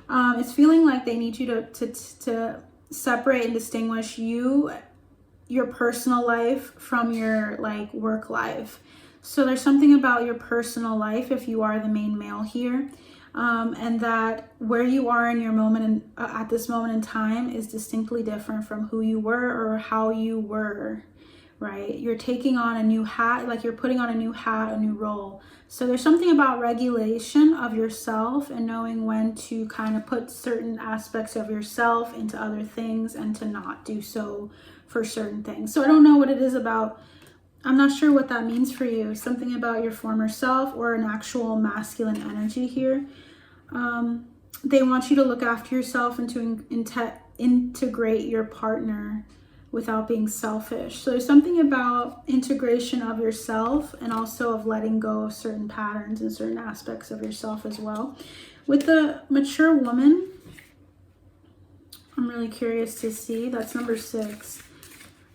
it's feeling like they need you to separate and distinguish your personal life from your like work life. So there's something about your personal life, if you are the main male here, and that where you are in your moment at this moment in time is distinctly different from who you were or how you were, right? You're taking on a new hat, like you're putting on a new hat, a new role. So there's something about regulation of yourself and knowing when to kind of put certain aspects of yourself into other things and to not do so for certain things. So I don't know what it is about. I'm not sure what that means for you. Something about your former self or an actual masculine energy here. They want you to look after yourself and to integrate your partner without being selfish. So there's something about integration of yourself and also of letting go of certain patterns and certain aspects of yourself as well. With the mature woman, I'm really curious to see. That's number 6.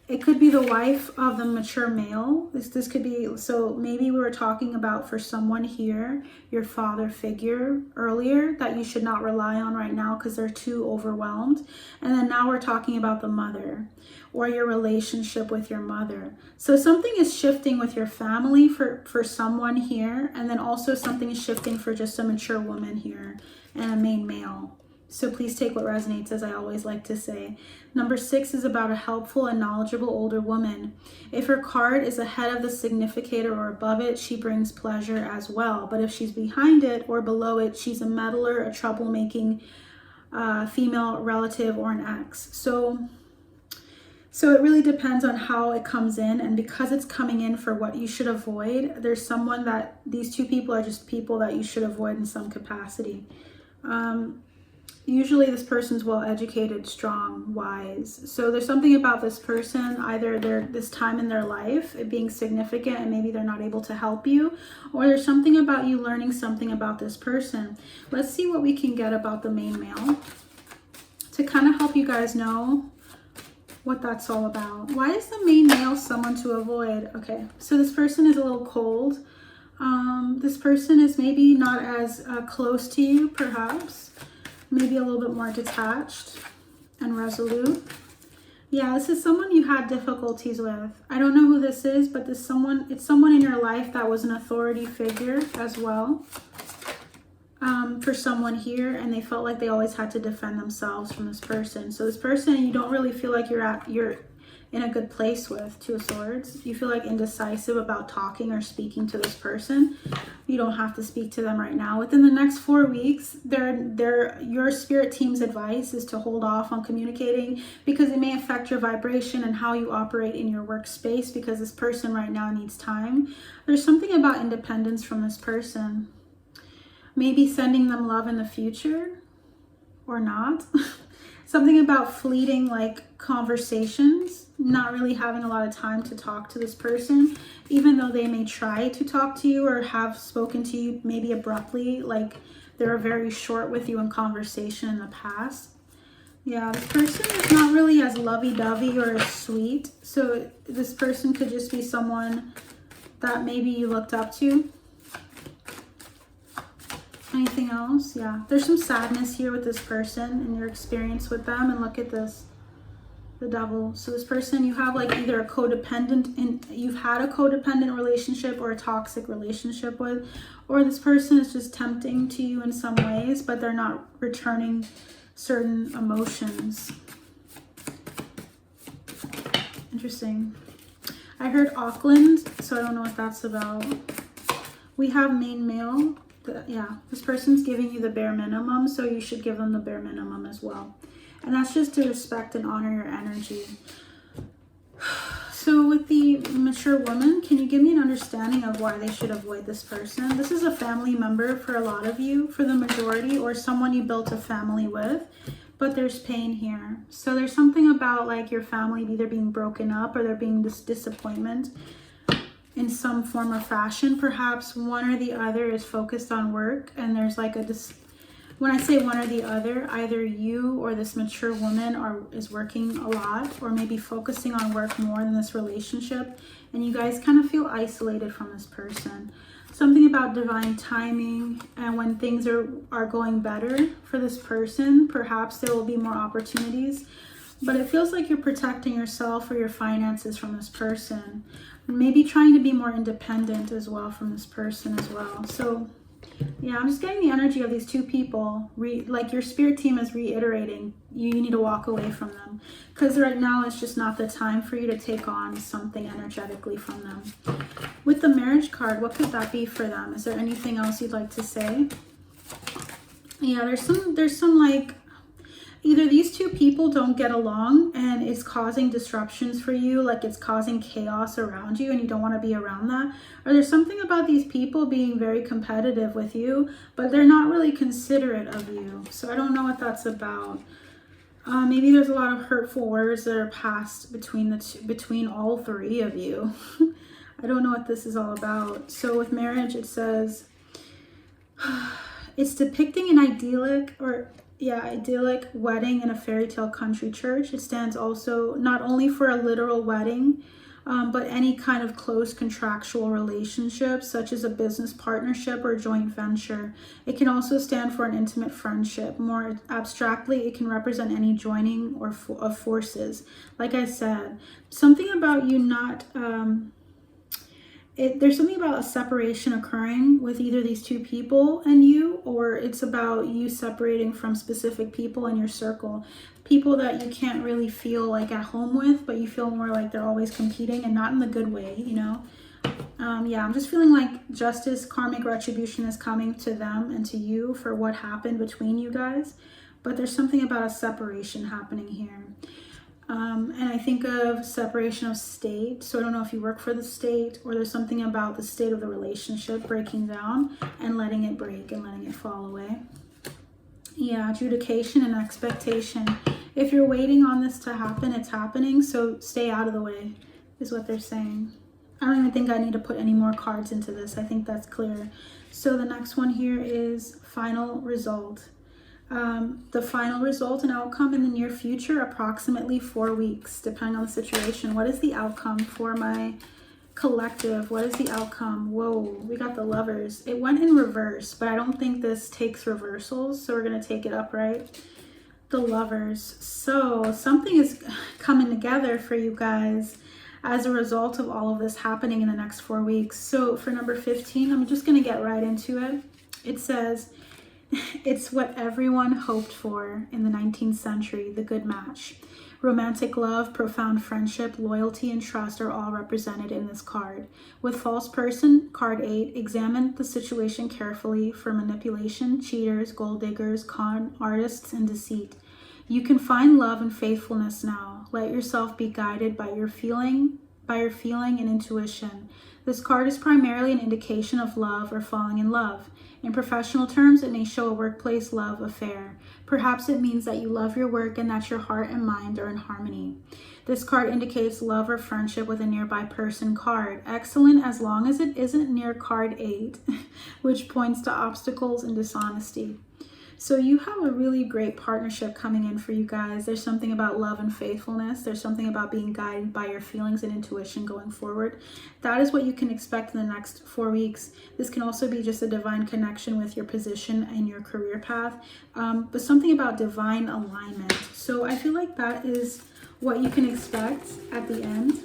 It could be the wife of the mature male. This could be, so maybe we were talking about for someone here, your father figure earlier that you should not rely on right now because they're too overwhelmed. And then now we're talking about the mother or your relationship with your mother. So something is shifting with your family for someone here. And then also something is shifting for just a mature woman here and a main male. So please take what resonates, as I always like to say. Number 6 is about a helpful and knowledgeable older woman. If her card is ahead of the significator or above it, she brings pleasure as well. But if she's behind it or below it, she's a meddler, a troublemaking female relative, or an ex. So it really depends on how it comes in. And because it's coming in for what you should avoid, there's someone that these 2 people are just people that you should avoid in some capacity. Usually this person's well-educated, strong, wise. So there's something about this person, either this time in their life, it being significant and maybe they're not able to help you, or there's something about you learning something about this person. Let's see what we can get about the main male to kind of help you guys know what that's all about. Why is the main male someone to avoid? Okay, so this person is a little cold. This person is maybe not as close to you, perhaps. Maybe a little bit more detached and resolute. Yeah, this is someone you had difficulties with. I don't know who this is, but it's someone in your life that was an authority figure as well. for someone here, and they felt like they always had to defend themselves from this person. So this person you don't really feel like you're in a good place with. Two of Swords. You feel like indecisive about talking or speaking to this person. You don't have to speak to them right now. Within the next 4 weeks, your spirit team's advice is to hold off on communicating, because it may affect your vibration and how you operate in your workspace, because this person right now needs time. There's something about independence from this person. Maybe sending them love in the future or not. Something about fleeting like conversations, not really having a lot of time to talk to this person, even though they may try to talk to you or have spoken to you maybe abruptly, like they're very short with you in conversation in the past. Yeah, this person is not really as lovey-dovey or as sweet. So this person could just be someone that maybe you looked up to. Anything else? Yeah, there's some sadness here with this person and your experience with them. And look at this, the Devil. So this person, you have like either a codependent, you've had a codependent relationship or a toxic relationship with, or this person is just tempting to you in some ways, but they're not returning certain emotions. Interesting. I heard Auckland, so I don't know what that's about. We have main male. Yeah, this person's giving you the bare minimum, so you should give them the bare minimum as well. And that's just to respect and honor your energy. So with the mature woman, can you give me an understanding of why they should avoid this person? This is a family member for a lot of you, for the majority, or someone you built a family with, but there's pain here. So there's something about like your family either being broken up or there being this disappointment in some form or fashion. Perhaps one or the other is focused on work, and there's like when I say one or the other, either you or this mature woman is working a lot, or maybe focusing on work more than this relationship, and you guys kind of feel isolated from this person. Something about divine timing, and when things are going better for this person, perhaps there will be more opportunities, but it feels like you're protecting yourself or your finances from this person. Maybe trying to be more independent as well from this person as well. So yeah, I'm just getting the energy of these two people. Like your spirit team is reiterating, you need to walk away from them. Because right now it's just not the time for you to take on something energetically from them. With the marriage card, what could that be for them? Is there anything else you'd like to say? Yeah, there's some like, either these two people don't get along and it's causing disruptions for you, like it's causing chaos around you and you don't want to be around that. Or there's something about these people being very competitive with you, but they're not really considerate of you. So I don't know what that's about. Maybe there's a lot of hurtful words that are passed between all three of you. I don't know what this is all about. So with marriage, it says it's depicting an idyllic wedding in a fairy tale country church. It stands also not only for a literal wedding, but any kind of close contractual relationship, such as a business partnership or joint venture. It can also stand for an intimate friendship. More abstractly, it can represent any joining of forces. Like I said, something about you not... there's something about a separation occurring with either these two people and you, or it's about you separating from specific people in your circle. People that you can't really feel like at home with, but you feel more like they're always competing, and not in the good way, you know? Yeah, I'm just feeling like justice, karmic retribution is coming to them and to you for what happened between you guys. But there's something about a separation happening here. And I think of separation of state. So I don't know if you work for the state, or there's something about the state of the relationship breaking down and letting it break and letting it fall away. Yeah, adjudication and expectation. If you're waiting on this to happen, it's happening. So stay out of the way is what they're saying. I don't even think I need to put any more cards into this. I think that's clear. So the next one here is final result. The final result and outcome in the near future, approximately 4 weeks, depending on the situation. What is the outcome for my collective? What is the outcome? Whoa, we got the Lovers. It went in reverse, but I don't think this takes reversals, so we're going to take it upright. The Lovers. So something is coming together for you guys as a result of all of this happening in the next 4 weeks. So for number 15, I'm just going to get right into it. It says, It's what everyone hoped for in the 19th century, the good match. Romantic love, profound friendship, loyalty, and trust are all represented in this card. With false person, card 8, examine the situation carefully for manipulation, cheaters, gold diggers, con artists, and deceit. You can find love and faithfulness now. Let yourself be guided by your feeling and intuition. This card is primarily an indication of love or falling in love. In professional terms, it may show a workplace love affair. Perhaps it means that you love your work and that your heart and mind are in harmony. This card indicates love or friendship with a nearby person card. Excellent as long as it isn't near card 8, which points to obstacles and dishonesty. So you have a really great partnership coming in for you guys. There's something about love and faithfulness. There's something about being guided by your feelings and intuition going forward. That is what you can expect in the next 4 weeks. This can also be just a divine connection with your position and your career path, but something about divine alignment. So I feel like that is what you can expect at the end.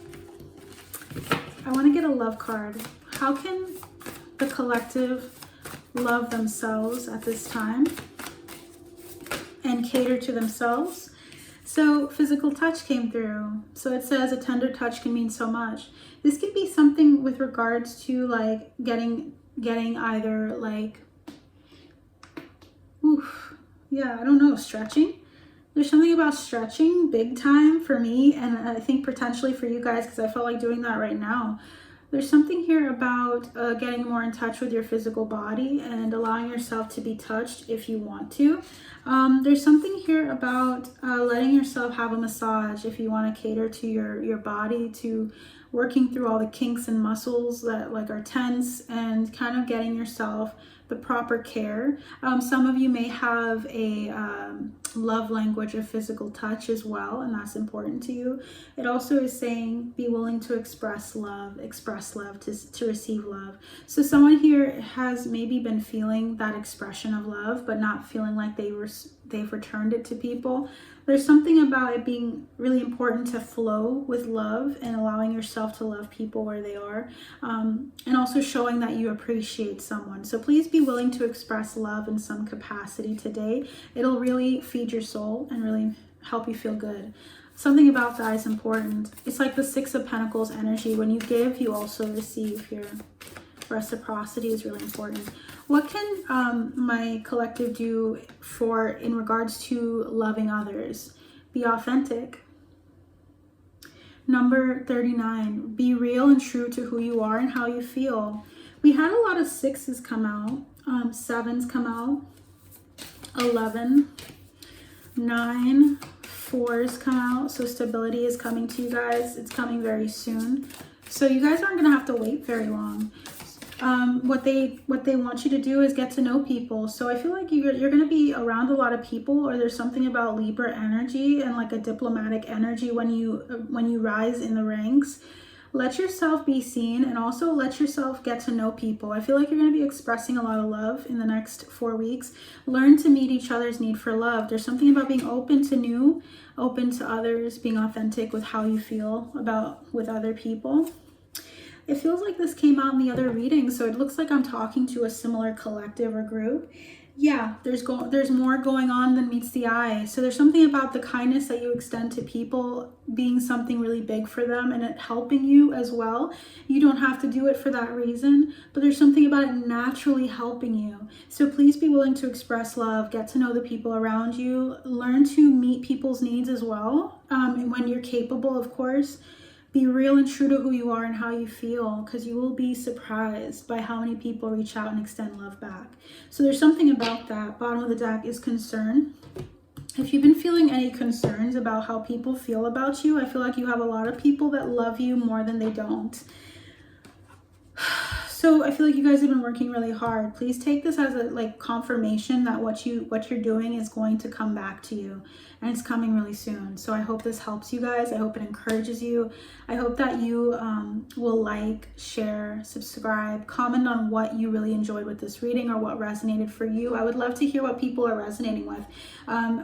I want to get a love card. How can the collective love themselves at this time and cater to themselves? So physical touch came through. So it says a tender touch can mean so much. This could be something with regards to like getting either like, I don't know, stretching. There's something about stretching big time for me, and I think potentially for you guys, because I felt like doing that right now. There's something here about getting more in touch with your physical body and allowing yourself to be touched if you want to. There's something here about letting yourself have a massage if you want to cater to your body, to working through all the kinks and muscles that like are tense and kind of getting yourself the proper care. Some of you may have a love language of physical touch as well, and that's important to you. It also is saying be willing to express love to receive love. So someone here has maybe been feeling that expression of love, but not feeling like they've returned it to people. There's something about it being really important to flow with love and allowing yourself to love people where they are, and also showing that you appreciate someone. So please be willing to express love in some capacity today. It'll really feed your soul and really help you feel good. Something about that is important. It's like the 6 of Pentacles energy. When you give, you also receive here. Reciprocity is really important. What can my collective do in regards to loving others? Be authentic. Number 39, be real and true to who you are and how you feel. We had a lot of 6s come out, 7s come out, 11, 9, 4s come out. So stability is coming to you guys. It's coming very soon. So you guys aren't going to have to wait very long. What they want you to do is get to know people. So I feel like you're going to be around a lot of people, or there's something about Libra energy and like a diplomatic energy when you rise in the ranks. Let yourself be seen, and also let yourself get to know people. I feel like you're going to be expressing a lot of love in the next 4 weeks. Learn to meet each other's need for love. There's something about being open to new, open to others, being authentic with how you feel with other people. It feels like this came out in the other reading, so it looks like I'm talking to a similar collective or group. Yeah, there's more going on than meets the eye. So there's something about the kindness that you extend to people being something really big for them and it helping you as well. You don't have to do it for that reason, but there's something about it naturally helping you. So please be willing to express love, get to know the people around you, learn to meet people's needs as well, and when you're capable, of course. Be real and true to who you are and how you feel, because you will be surprised by how many people reach out and extend love back. So there's something about that. Bottom of the deck is concern. If you've been feeling any concerns about how people feel about you, I feel like you have a lot of people that love you more than they don't. So I feel like you guys have been working really hard. Please take this as a confirmation that what you're doing is going to come back to you, and it's coming really soon. So I hope this helps you guys. I hope it encourages you. I hope that you will like, share, subscribe, comment on what you really enjoyed with this reading or what resonated for you. I would love to hear what people are resonating with.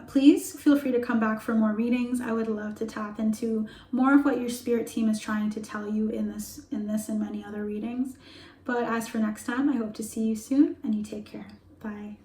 Please feel free to come back for more readings. I would love to tap into more of what your spirit team is trying to tell you in this and many other readings. But as for next time, I hope to see you soon, and you take care. Bye.